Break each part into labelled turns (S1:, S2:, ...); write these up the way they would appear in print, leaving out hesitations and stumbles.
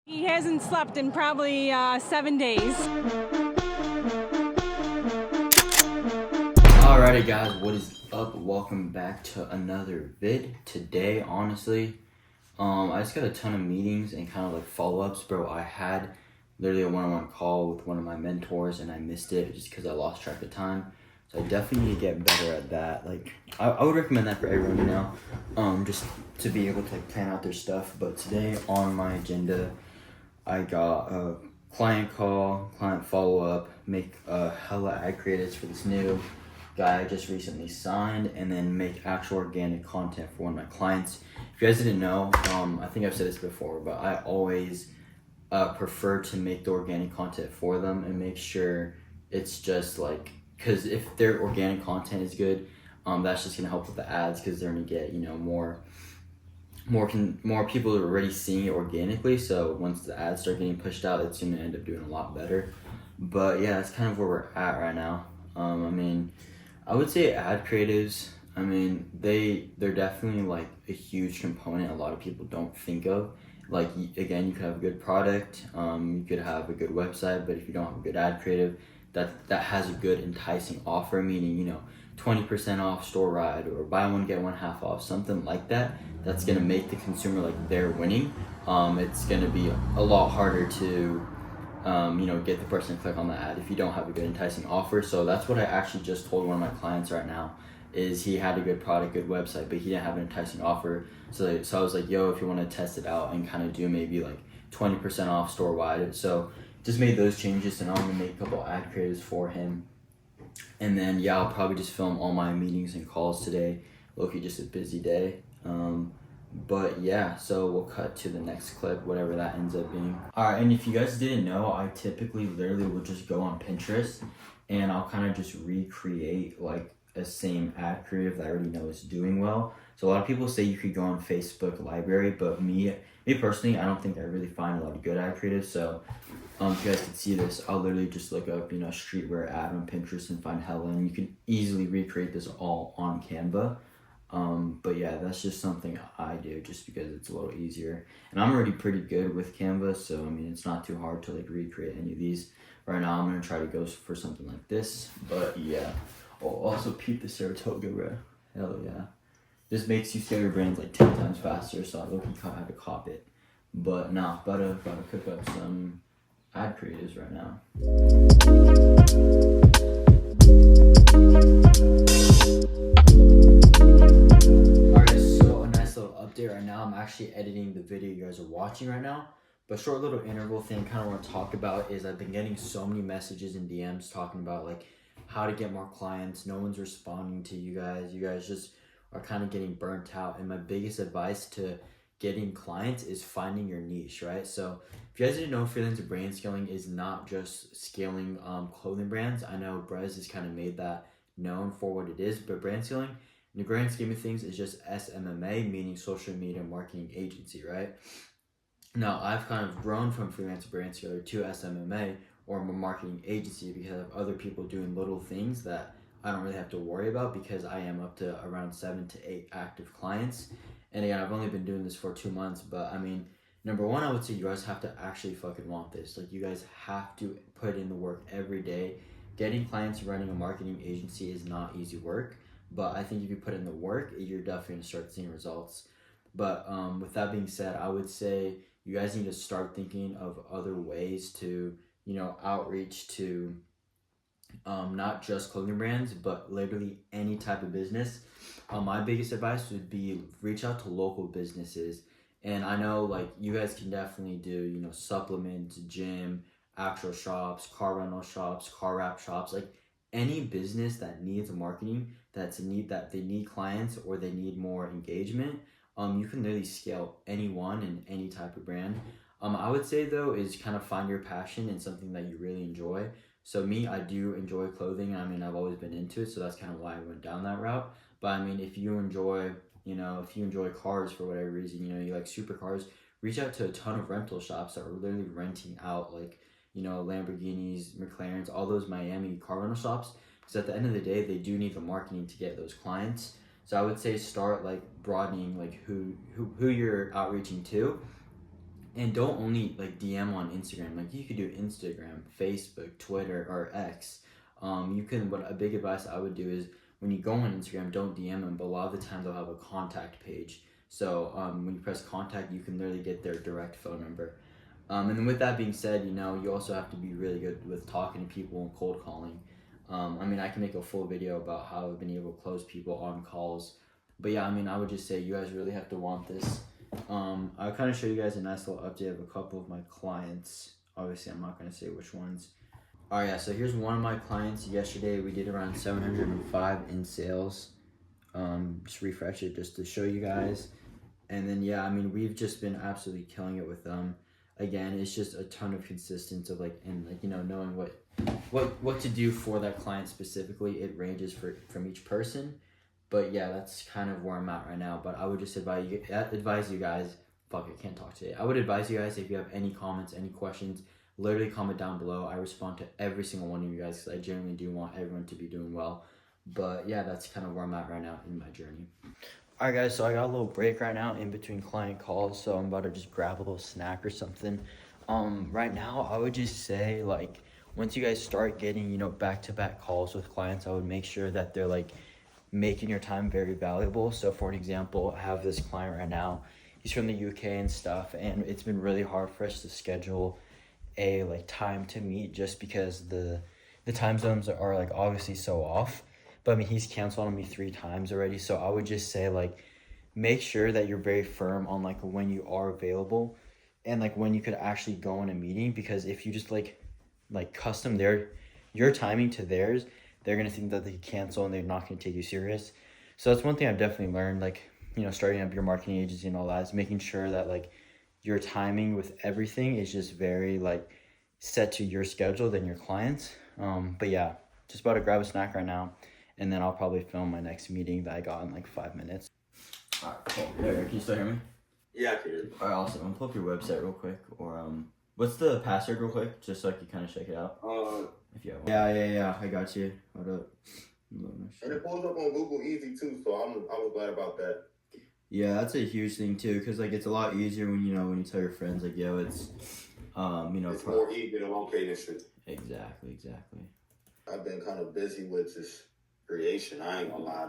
S1: He hasn't slept in probably 7 days.
S2: Alrighty guys, what is up? Welcome back to another vid. Today, honestly, I just got a ton of meetings and kind of like follow-ups, bro. I had literally a one-on-one call with one of my mentors and I missed it just because I lost track of time. So I definitely need to get better at that. Like, I would recommend that for everyone, just to be able to like plan out their stuff. But today on my agenda, I got a client call, client follow-up, make hella ad creatives for this new guy I just recently signed, and then make actual organic content for one of my clients. If you guys didn't know, I think I've said this before, but I always prefer to make the organic content for them and make sure it's just like, because if their organic content is good, that's just gonna help with the ads because they're gonna get more people are already seeing it organically. So once the ads start getting pushed out, it's gonna end up doing a lot better. But yeah, that's kind of where we're at right now. I would say ad creatives, they're definitely like a huge component a lot of people don't think of. Like, again, you could have a good product, you could have a good website, but if you don't have a good ad creative that has a good enticing offer, meaning 20% off store ride or buy one get one half off, something like that, that's gonna make the consumer like they're winning. It's gonna be a lot harder to get the person to click on the ad if you don't have a good enticing offer. So that's what I actually just told one of my clients right now, is he had a good product, good website, but he didn't have an enticing offer. So I was like, yo, if you want to test it out and kind of do maybe like 20% off store wide. So just made those changes, and I'm gonna make a couple ad creatives for him. And then yeah, I'll probably just film all my meetings and calls today. Loki, just a busy day. But yeah, so we'll cut to the next clip, whatever that ends up being. Alright, and if you guys didn't know, I typically literally will just go on Pinterest and I'll kind of just recreate like a same ad creative that I already know is doing well. So a lot of people say you could go on Facebook library, but me personally, I don't think I really find a lot of good ad creatives. So if you guys can see this, I'll literally just look up, streetwear ad on Pinterest and find hella, and you can easily recreate this all on Canva. But yeah, that's just something I do just because it's a little easier. And I'm already pretty good with Canva, so it's not too hard to like recreate any of these. Right now, I'm gonna try to go for something like this, but yeah. Oh, also peep the Saratoga, bro. Hell yeah. This makes you scale your brands like 10 times faster, so I look, you kind of have to cop it. But nah, about to cook up some ad creatives right now. Alright, so a nice little update right now. I'm actually editing the video you guys are watching right now. But short little interval thing kind of want to talk about is I've been getting so many messages and DMs talking about like how to get more clients. No one's responding to you guys. You guys just are kind of getting burnt out. And my biggest advice to getting clients is finding your niche, right? So if you guys didn't know, freelancer brand scaling is not just scaling clothing brands. I know Brez has kind of made that known for what it is, but brand scaling in the grand scheme of things is just SMMA, meaning social media marketing agency, right? Now, I've kind of grown from freelancer brand scaler to SMMA, or a marketing agency, because I have other people doing little things that I don't really have to worry about because I am up to around 7 to 8 active clients. And again, I've only been doing this for 2 months, but number one, I would say you guys have to actually fucking want this. Like, you guys have to put in the work every day. Getting clients running a marketing agency is not easy work, but I think if you put in the work, you're definitely gonna start seeing results. But with that being said, I would say you guys need to start thinking of other ways to, outreach to not just clothing brands, but literally any type of business. My biggest advice would be reach out to local businesses. And I know like you guys can definitely do, supplements, gym, actual shops, car rental shops, car wrap shops, like any business that needs marketing, that they need clients or they need more engagement. You can literally scale anyone and any type of brand. I would say though is kind of find your passion and something that you really enjoy. So me, I do enjoy clothing. I've always been into it, so that's kind of why I went down that route. But if you enjoy, if you enjoy cars for whatever reason, you like supercars, reach out to a ton of rental shops that are literally renting out like, Lamborghinis, McLarens, all those Miami car rental shops. Because at the end of the day, they do need the marketing to get those clients. So I would say start like broadening like who you're outreaching to. And don't only like DM on Instagram. Like you could do Instagram, Facebook, Twitter, or X. You can. What a big advice I would do is when you go on Instagram, don't DM them. But a lot of the time they'll have a contact page. So when you press contact, you can literally get their direct phone number. And then with that being said, you also have to be really good with talking to people and cold calling. I can make a full video about how I've been able to close people on calls. But yeah, I would just say you guys really have to want this. I'll kind of show you guys a nice little update of a couple of my clients. Obviously, I'm not going to say which ones. Alright, yeah, so here's one of my clients. Yesterday, we did around 705 in sales. Just refresh it just to show you guys. And then, yeah, we've just been absolutely killing it with them. Again, it's just a ton of consistency of knowing what to do for that client specifically. It ranges from each person. But yeah, that's kind of where I'm at right now. But I would just advise you guys, I can't talk today. I would advise you guys, if you have any comments, any questions, literally comment down below. I respond to every single one of you guys because I genuinely do want everyone to be doing well. But yeah, that's kind of where I'm at right now in my journey. Alright guys, so I got a little break right now in between client calls, so I'm about to just grab a little snack or something. Right now, I would just say, once you guys start getting, back-to-back calls with clients, I would make sure that they're, making your time very valuable. So for an example, I have this client right now. He's from the UK and stuff, and it's been really hard for us to schedule a time to meet just because the time zones are obviously so off. But he's canceled on me 3 times already. So I would just say make sure that you're very firm on when you are available and when you could actually go in a meeting, because if you just custom your timing to theirs, they're going to think that they cancel and they're not going to take you serious. So that's one thing I've definitely learned, starting up your marketing agency and all that, is making sure that your timing with everything is just very set to your schedule than your clients. But yeah, just about to grab a snack right now, and then I'll probably film my next meeting that I got in 5 minutes. All right, cool. Can you still hear me?
S3: Yeah, I can hear you.
S2: All right, awesome. I'm gonna pull up your website real quick, or what's the password real quick, just so I can kind of check it out. If you have one. Yeah, I got you. Hold up.
S3: And it pulls up on Google Easy too, so I was glad about that.
S2: Yeah, that's a huge thing too, because it's a lot easier when you tell your friends yo, it's
S3: it's more easy to locate and shit.
S2: Exactly.
S3: I've been kind of busy with this creation. I ain't gonna lie,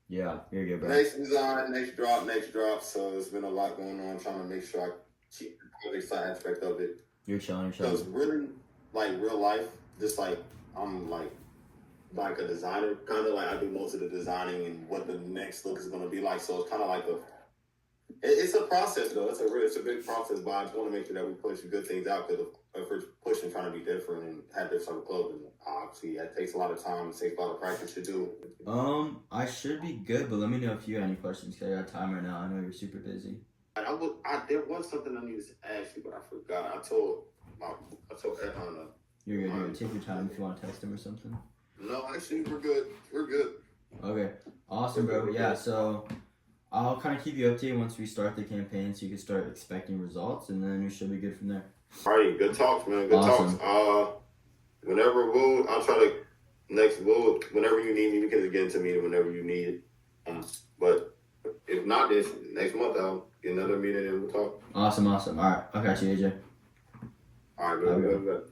S2: yeah, you're good, bro.
S3: Next design, next drop. So there's been a lot going on. Trying to make sure I keep the quality side aspect of it.
S2: You're chilling.
S3: Because really, real life, just I'm like a designer, kind of I do most of the designing and what the next look is gonna be like. So it's kind of it's a process though. It's a big process, but I just want to make sure that we push good things out, because if we're pushing, trying to be different and have different type of clothing, obviously that takes a lot of time. It takes a lot of practice to do.
S2: I should be good, but let me know if you have any questions, because I got time right now. I know you're super busy.
S3: There was something I needed to ask you, but I forgot. I told Ed Hunter.
S2: You're good. Take your time if you want to text him or something.
S3: No, actually, we're good.
S2: Okay, awesome, bro. Yeah, so I'll kind of keep you updated once we start the campaign, so you can start expecting results, and then we should be good from there.
S3: All right, good talks, man. Good
S2: awesome.
S3: Talks. Whenever whenever you need me, you can just get into me whenever you need it. But if not this, next month I'll get another meeting and we'll talk.
S2: Awesome. All right, I got you, AJ.
S3: All right, good.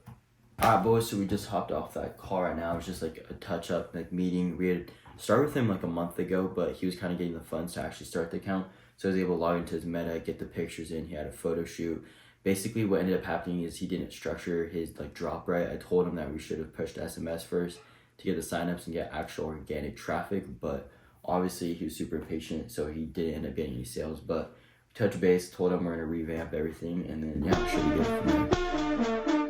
S2: All right, boys, so we just hopped off that call right now. It was just a touch-up meeting. We had started with him a month ago, but he was kind of getting the funds to actually start the account. So I was able to log into his Meta, get the pictures in. He had a photo shoot. Basically, what ended up happening is he didn't structure his drop right. I told him that we should have pushed SMS first to get the signups and get actual organic traffic, but obviously he was super impatient, so he didn't end up getting any sales. But touch base, told him we're gonna revamp everything, and then yeah, should be good from there.